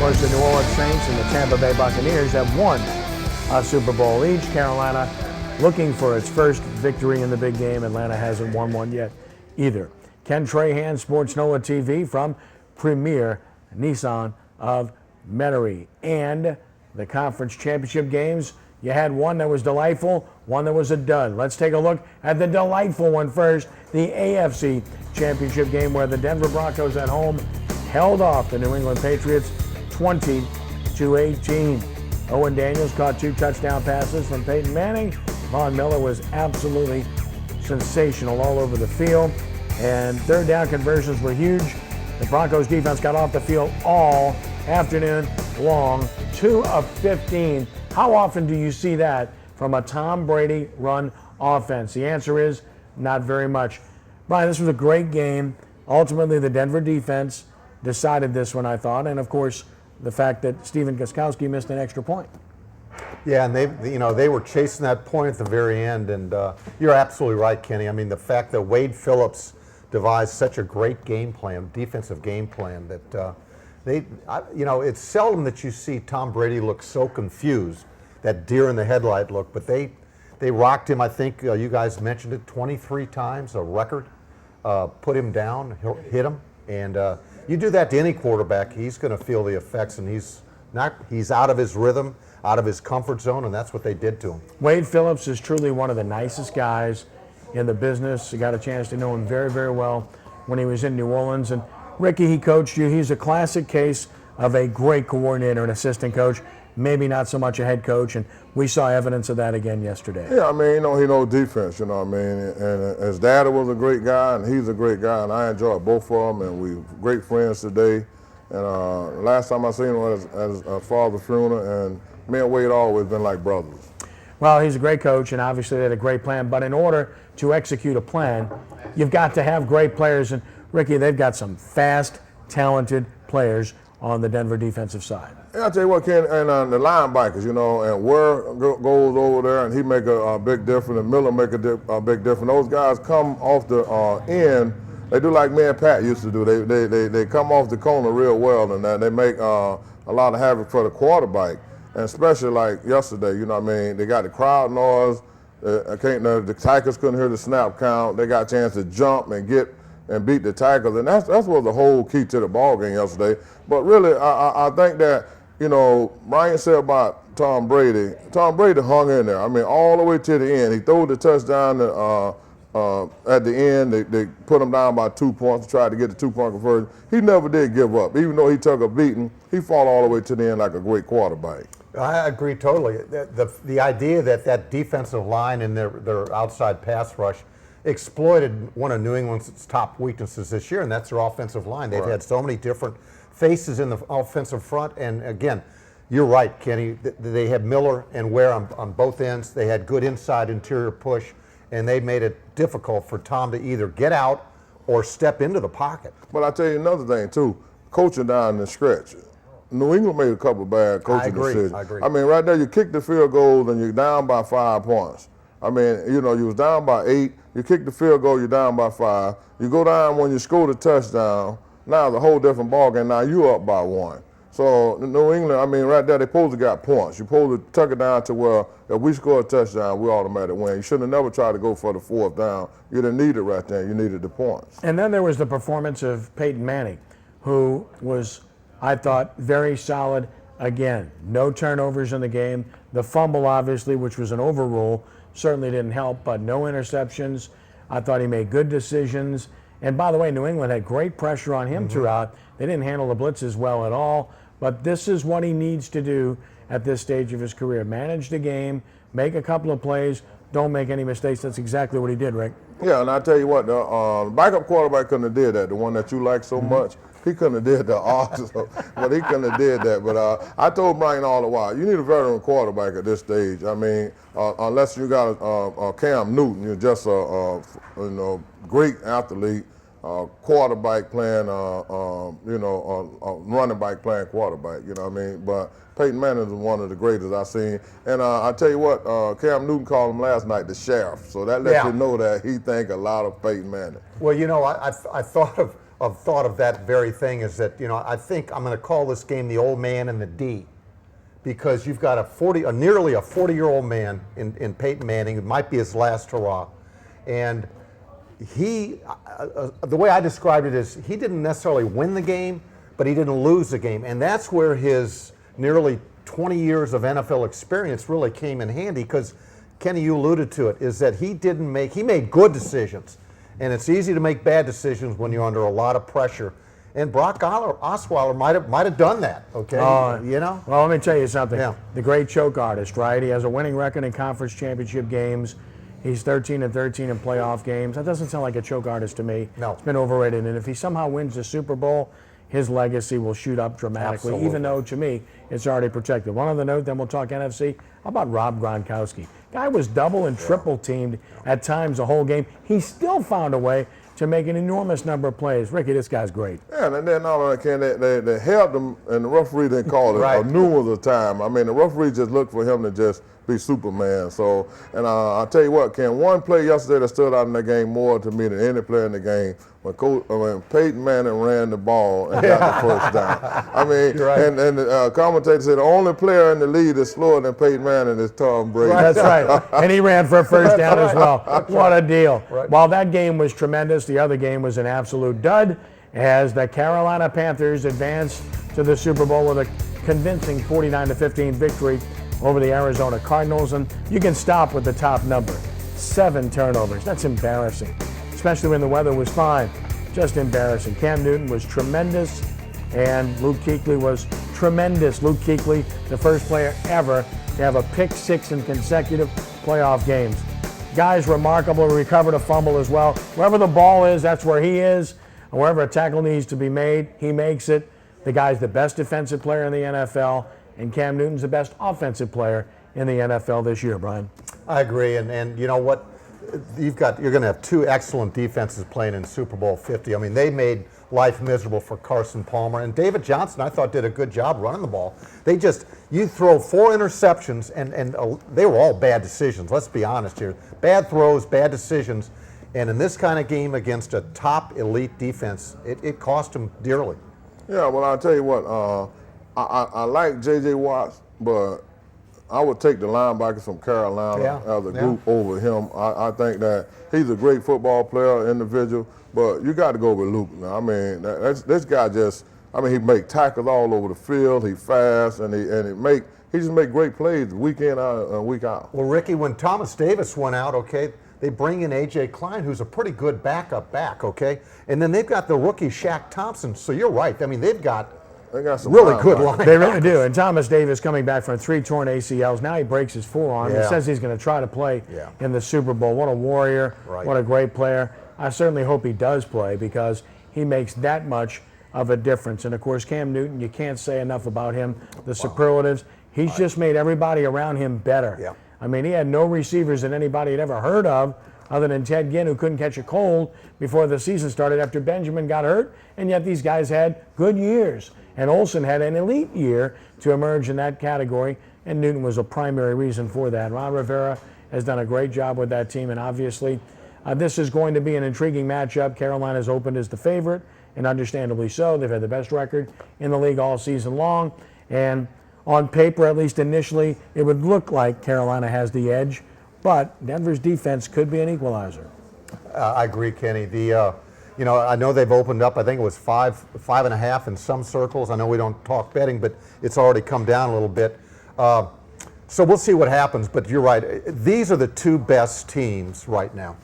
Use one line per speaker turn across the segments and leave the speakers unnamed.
course, the New Orleans Saints and the Tampa Bay Buccaneers have won a Super Bowl each. Carolina looking for its first victory in the big game. Atlanta hasn't won one yet either. Ken Trahan, sportsNOLAtv from Premier Nissan of Metairie. And the conference championship games, you had one that was delightful, one that was a dud. Let's take a look at the delightful one first, the AFC championship game where the Denver Broncos at home held off the New England Patriots 20-18. Owen Daniels caught 2 touchdown passes from Peyton Manning. Von Miller was absolutely sensational all over the field. And third down conversions were huge. The Broncos defense got off the field all afternoon long, 2 of 15. How often do you see that from a Tom Brady run offense? The answer is not very much. Brian, this was a great game. Ultimately, the Denver defense decided this one, I thought, and of course, the fact that Stephen Gostkowski missed an extra point.
Yeah, and they were chasing that point at the very end, and you're absolutely right, Kenny. I mean, the fact that Wade Phillips devised such a great game plan, defensive game plan, that it's seldom that you see Tom Brady look so confused, that deer in the headlight look, but they rocked him. I think you guys mentioned it 23 times, a record. Put him down, hit him, and you do that to any quarterback, he's going to feel the effects, and he's out of his rhythm, out of his comfort zone, and that's what they did to him.
Wade Phillips is truly one of the nicest guys in the business. I got a chance to know him very, very well when he was in New Orleans. And Ricky, he coached you. He's a classic case of a great coordinator and assistant coach, maybe not so much a head coach, and we saw evidence of that again yesterday.
Yeah, I mean, he knows defense, you know what I mean? And his dad was a great guy, and he's a great guy, and I enjoyed both of them, and we're great friends today. And last time I seen him was at his father's funeral, and me and Wade always been like brothers.
Well, he's a great coach, and obviously they had a great plan, but in order to execute a plan, you've got to have great players, and Ricky, they've got some fast, talented players on the Denver defensive side.
Yeah, I'll tell you what, Ken, and the linebackers, and Ware goes over there, and he make a big difference, and Miller make a big difference. Those guys come off the end. They do like me and Pat used to do. They come off the corner real well, and they make a lot of havoc for the quarterback. And especially like yesterday, you know what I mean? They got the crowd noise. The tackles couldn't hear the snap count. They got a chance to jump and beat the tackles, and that's was the whole key to the ball game yesterday. But really, I think that, Brian said about Tom Brady. Tom Brady hung in there. I mean, all the way to the end. He threw the touchdown at the end. They put him down by 2 points, tried to get the 2-point conversion. He never did give up. Even though he took a beating, he fought all the way to the end like a great quarterback.
I agree totally. The idea that defensive line and their outside pass rush exploited one of New England's top weaknesses this year, and that's their offensive line. They've had so many different faces in the offensive front, and again, you're right, Kenny. They had Miller and Ware on both ends. They had good inside interior push, and they made it difficult for Tom to either get out or step into the pocket.
But I'll tell you another thing, too. Coaching down the stretch. New England made a couple of bad coaching decisions.
I agree.
I mean, right there, you kick the field goal and you're down by 5 points. I mean, you was down by 8. You kick the field goal, you're down by 5. You go down when you score the touchdown. Now it's a whole different ballgame. Now you're up by 1. So New England, I mean, right there, they supposed to got points. You supposed to tuck it down to where if we score a touchdown, we automatically win. You should have never tried to go for the 4th down. You didn't need it right there. You needed the points.
And then there was the performance of Peyton Manning, who was, I thought, very solid again. No turnovers in the game. The fumble, obviously, which was an overrule, certainly didn't help, but no interceptions. I thought he made good decisions. And by the way, New England had great pressure on him throughout. They didn't handle the blitzes well at all. But this is what he needs to do at this stage of his career. Manage the game, make a couple of plays, don't make any mistakes. That's exactly what he did, Rick.
Yeah, and I tell you what, the backup quarterback couldn't have did that, the one that you like so much. He couldn't have did that also, but he couldn't have did that. But I told Brian all the while, you need a veteran quarterback at this stage. I mean, unless you got a Cam Newton, you're just a great athlete. quarterback playing, running back playing quarterback. You know what I mean? But Peyton Manning is one of the greatest I've seen. And I tell you what, Cam Newton called him last night the sheriff. So that lets you know that he think a lot of Peyton Manning.
Well, I thought of that very thing. Is that I think I'm going to call this game the old man and the D, because you've got nearly a 40-year-old man in Peyton Manning. It might be his last hurrah, and he, the way I described it is, he didn't necessarily win the game, but he didn't lose the game, and that's where his nearly 20 years of NFL experience really came in handy. Because Kenny, you alluded to it, is that he made good decisions, and it's easy to make bad decisions when you're under a lot of pressure. And Brock Osweiler might have done that. Okay,
Well, let me tell you something.
Yeah.
The great choke artist, right? He has a winning record in conference championship games. He's 13-13 in playoff games. That doesn't sound like a choke artist to me.
No.
It's been overrated. And if he somehow wins the Super Bowl, his legacy will shoot up dramatically,
Absolutely.
even though, to me, it's already protected. One other note, then we'll talk NFC. How about Rob Gronkowski? Guy was double and triple teamed at times the whole game. He still found a way to make an enormous number of plays. Ricky, this guy's great.
Yeah, and then not only can they helped him, and the referee didn't call it
Right.
a numerous of time. I mean, the referee just looked for him to just be Superman. So, and I'll tell you what, Ken, one play yesterday that stood out in the game more to me than any player in the game, when Peyton Manning ran the ball and got the first down. I mean,
Right.
and the commentator said the only player in the league that's slower than Peyton Manning is Tom Brady.
That's right. And he ran for a first down as well. What a deal.
Right.
While that game was tremendous, the other game was an absolute dud as the Carolina Panthers advanced to the Super Bowl with a convincing 49-15 victory over the Arizona Cardinals. And you can stop with the top number, 7 turnovers. That's embarrassing, especially when the weather was fine. Just embarrassing. Cam Newton was tremendous, and Luke Kuechly was tremendous. Luke Kuechly, the first player ever to have a pick 6 in consecutive playoff games. Guy's remarkable, recovered a fumble as well. Wherever the ball is, that's where he is. And wherever a tackle needs to be made, he makes it. The guy's the best defensive player in the NFL, and Cam Newton's the best offensive player in the NFL this year, Brian.
I agree, and you know what? You're going to have 2 excellent defenses playing in Super Bowl 50. I mean, they made life miserable for Carson Palmer, and David Johnson, I thought, did a good job running the ball. You throw 4 interceptions, and they were all bad decisions. Let's be honest here. Bad throws, bad decisions, and in this kind of game against a top elite defense, it cost them dearly.
Yeah, well, I'll tell you what, I like J.J. Watts, but I would take the linebackers from Carolina as a group over him. I think that he's a great football player, individual, but you got to go with Luke now. I mean, this guy he make tackles all over the field. He fast, and he just make great plays week in and week out.
Well, Ricky, when Thomas Davis went out, okay, they bring in A.J. Klein, who's a pretty good backup back, okay? And then they've got the rookie Shaq Thompson. So you're right. I mean, they got some really good line.
They really do. And Thomas Davis coming back from 3 torn ACLs. Now he breaks his forearm. He says he's going to try to play in the Super Bowl. What a warrior.
Right.
What a great player. I certainly hope he does play because he makes that much of a difference. And, of course, Cam Newton, you can't say enough about him. The superlatives. He's just made everybody around him better.
Yeah.
I mean, he had no receivers that anybody had ever heard of other than Ted Ginn, who couldn't catch a cold before the season started after Benjamin got hurt. And yet these guys had good years. And Olsen had an elite year to emerge in that category, and Newton was a primary reason for that. Ron Rivera has done a great job with that team, and obviously this is going to be an intriguing matchup. Carolina's opened as the favorite, and understandably so. They've had the best record in the league all season long, and on paper, at least initially, it would look like Carolina has the edge, but Denver's defense could be an equalizer.
I agree, Kenny. I know they've opened up. I think it was 5.5 in some circles. I know we don't talk betting, but it's already come down a little bit. So we'll see what happens. But you're right. These are the 2 best teams right now.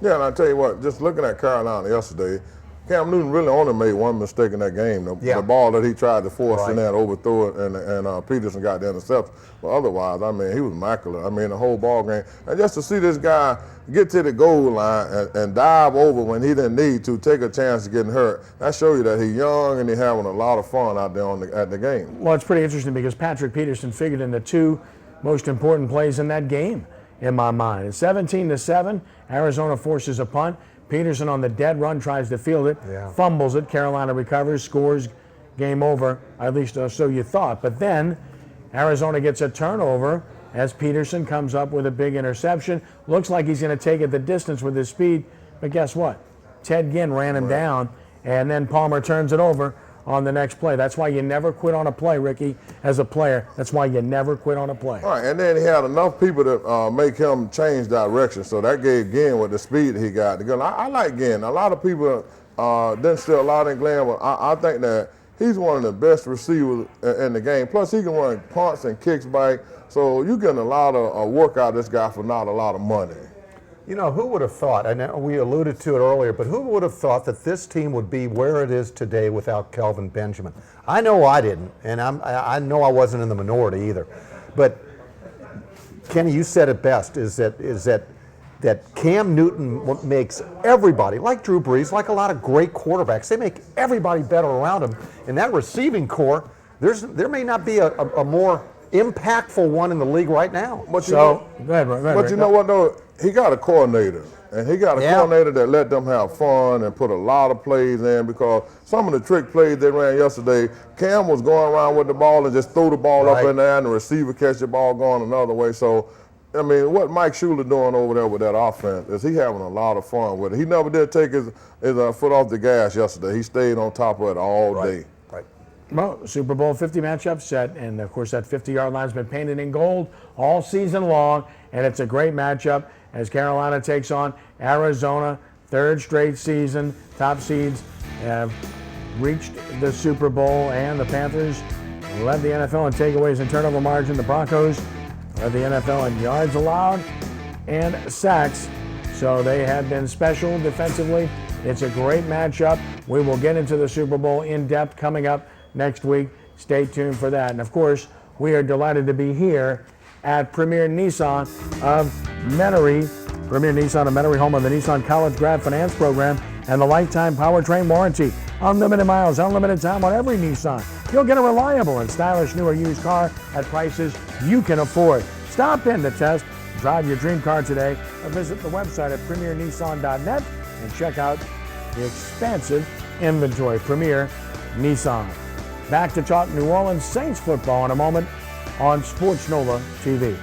Yeah, and I'll tell you what, just looking at Carolina yesterday, Cam Newton really only made one mistake in that game. The ball that he tried to force in there and overthrow it, and Peterson got the interception. But otherwise, I mean, he was immaculate. I mean, the whole ball game. And just to see this guy get to the goal line and dive over when he didn't need to, take a chance of getting hurt, that shows you that he's young and he's having a lot of fun out there at the game.
Well, it's pretty interesting because Patrick Peterson figured in the 2 most important plays in that game, in my mind. It's 17-7. Arizona forces a punt. Peterson on the dead run tries to field it, fumbles it. Carolina recovers, scores, game over. At least so you thought. But then Arizona gets a turnover as Peterson comes up with a big interception. Looks like he's going to take it the distance with his speed. But guess what? Ted Ginn ran him down, and then Palmer turns it over on the next play. That's why you never quit on a play, Ricky, as a player. That's why you never quit on a play.
All right, and then he had enough people to make him change direction. So that gave Ginn with the speed he got. I like Ginn. A lot of people didn't steal a lot in Glenn, but I think that he's one of the best receivers in the game. Plus, he can run punts and kicks back. So you're getting a lot of work out of this guy for not a lot of money.
You know, who would have thought, I know we alluded to it earlier, but who would have thought that this team would be where it is today without Kelvin Benjamin? I know I didn't, and I know I wasn't in the minority either. But Kenny, you said it best, is that Cam Newton makes everybody, like Drew Brees, like a lot of great quarterbacks, they make everybody better around him. In that receiving core, there may not be a more impactful one in the league right now.
But
Go ahead,
you know what, though? He got a coordinator, and he got a coordinator that let them have fun and put a lot of plays in, because some of the trick plays they ran yesterday, Cam was going around with the ball and just threw the ball up in the air, and the receiver catch the ball going another way. So, I mean, what Mike Shula doing over there with that offense is he having a lot of fun with it. He never did take his foot off the gas yesterday. He stayed on top of it all day.
Well, Super Bowl 50 matchup set, and of course that 50-yard line's been painted in gold all season long, and it's a great matchup as Carolina takes on Arizona. Third straight season, top seeds have reached the Super Bowl, and the Panthers led the NFL in takeaways and turnover margin. The Broncos led the NFL in yards allowed and sacks, so they have been special defensively. It's a great matchup. We will get into the Super Bowl in depth coming up next week. Stay tuned for that. And of course, we are delighted to be here at Premier Nissan of Metairie. Premier Nissan of Metairie, home of the Nissan College Grad Finance Program and the lifetime powertrain warranty. Unlimited miles, unlimited time on every Nissan. You'll get a reliable and stylish new or used car at prices you can afford. Stop in to test drive your dream car today, or visit the website at premiernissan.net and check out the expansive inventory. Premier Nissan. Back to talk New Orleans Saints football in a moment on SportsNOLA TV.